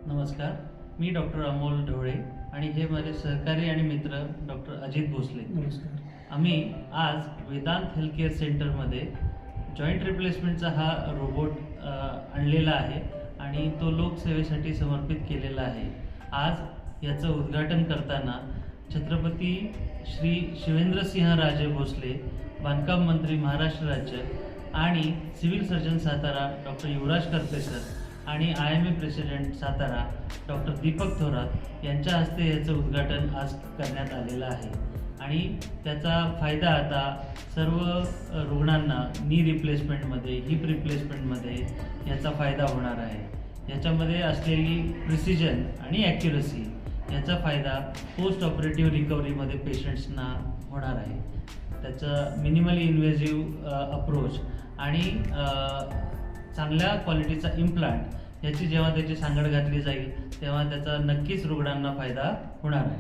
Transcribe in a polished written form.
नमस्कार, मी डॉक्टर अमोल ढवळे आणि हे माझे सहकारी आणि मित्र डॉक्टर अजित भोसले. नमस्कार. आम्ही आज वेदांत हेल्थ केअर सेंटरमध्ये जॉईंट रिप्लेसमेंटचा हा रोबोट आणलेला आहे आणि तो लोकसेवेसाठी समर्पित केलेला आहे. आज याचं उद्घाटन करताना छत्रपती श्री शिवेंद्रसिंहराजे भोसले, बांधकाम मंत्री महाराष्ट्र राज्य आणि सिव्हिल सर्जन सातारा डॉक्टर युवराज करपे सर आणि IMA president Satara doctor Deepak Thorat यांच्या हस्ते याचं उद्घाटन आज करण्यात आलेलं आहे. आणि त्याचा फायदा आता सर्व रुग्णांना नी रिप्लेसमेंटमध्ये, हिप रिप्लेसमेंटमध्ये याचा फायदा होणार आहे. याच्यामध्ये असलेली प्रिसिजन आणि ॲक्युरसी याचा फायदा पोस्ट ऑपरेटिव्ह रिकव्हरीमध्ये पेशंट्सना होणार आहे. त्याचं मिनिमली इन्व्हेजिव्ह अप्रोच आणि चांगल्या क्वालिटीचा इम्प्लांट याची जेव्हा त्याची सांगड घातली जाईल तेव्हा त्याचा नक्कीच रुग्णांना फायदा होणार आहे.